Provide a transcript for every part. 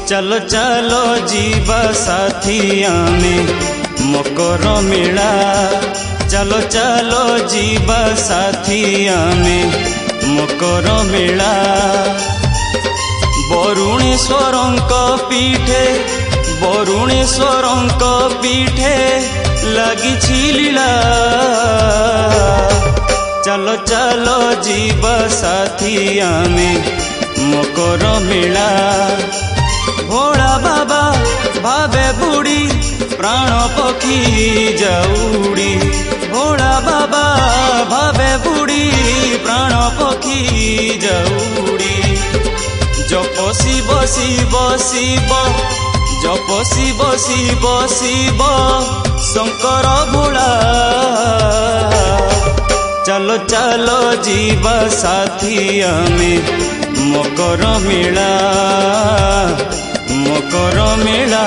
चलो चलो जीवा साथी आमे मकर मेला। चलो चलो जीवा साथी आमे मकर मेला। वरुणेश्वरंक पीठे वरुणेश्वरंक पीठे लगी लीला। चलो चलो जीवा साथी आमे मकर मेला। भोला बाबा भावे बुड़ी प्राण पक्षी जाऊड़ी। भोला बाबा भावे बुड़ी प्राण पक्षी जाऊड़ी। जप शिव शिव शिव जप शिव शिव शिव शंकर भोला। चलो चलो जीवा साथी आमे मकर मेला मकर मेला।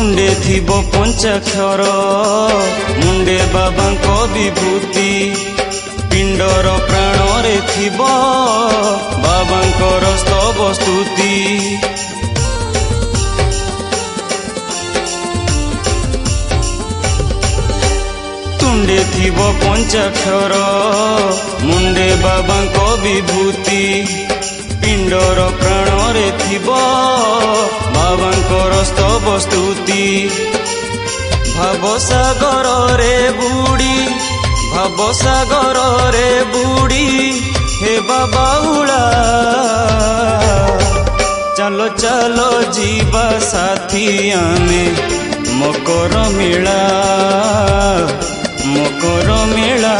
मुंडे थिबो पंचाक्षर मुंडे बाबांको विभूति। पिंडर प्राणरे थिबो बाबांकर स्तव स्तुति। तुंडे थिबो पंचाक्षर मुंडे बाबांको विभूति। पिंडर प्राणरे थिबो बाबांकर स्तव स्तुति। भावसागर रे बुड़ी भावसागर रे बुड़ी हे बाबाउला। चलो चलो जीवा साथी आमे मकर मेला मकर मेला।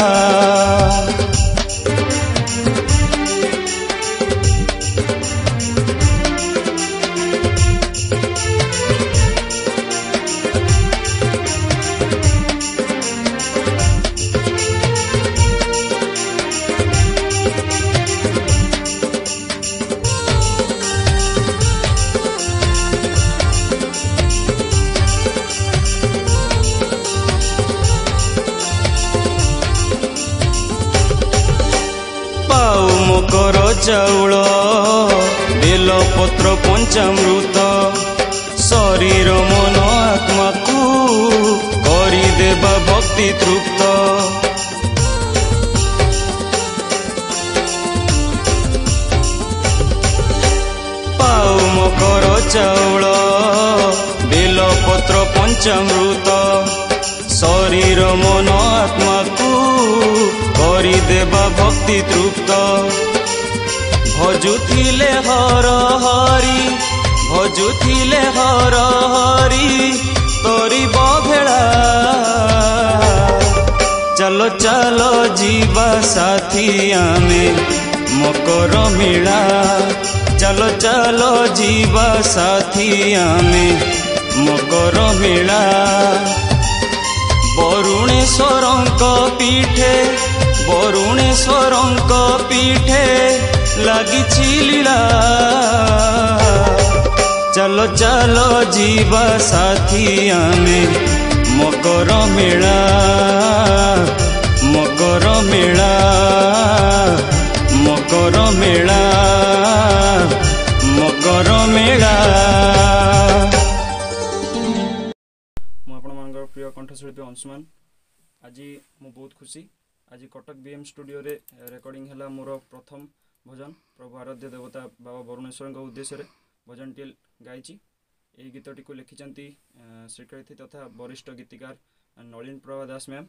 मकर चाउल बेल पत्र पंचामृत शरीर मन आत्मा को करी देबा भक्ति तृप्त। पाऊ मकर चाउल बेल पत्र पंचामृत शरीर मन आत्मा को करी देबा भक्ति तृप्त। भजुथिले हर हरि भजुथिले हर हरि तोरी बभेला। चलो चलो जीवा साथी आमे मकर मेला। चलो चलो जीवा साथी आमे मकर मेला। वरुणेश्वरंक पीठे वरुणेश्वरंक पीठे लगी लीला। चलो चलो जीवा साथी आमे मकर मेला मकर मेला मकर मेला मकर मेला। प्रिय कंठशिल्पी अंशुमान आज मु बहुत खुशी। आज कटक बीएम स्टूडियो रे रेकर्डिंग है मोर प्रथम भजन प्रभु आराध्य देवता बाबा वरुणेश्वर उद्देश्य रे भजन टी गाई। यही गीतटी को लिखिंट स्वीकृति तथा वरिष्ठ गीतिकार नलिन प्रभा दास मैम।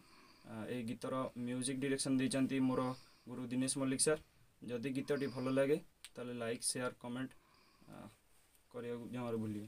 यही गीतर म्यूजिक डायरेक्शन देती मोर गुरु दिनेश मल्लिक सर। जदि गीतटी भल लगे ताले लाइक शेयर कमेंट करिया जमार भूलिए।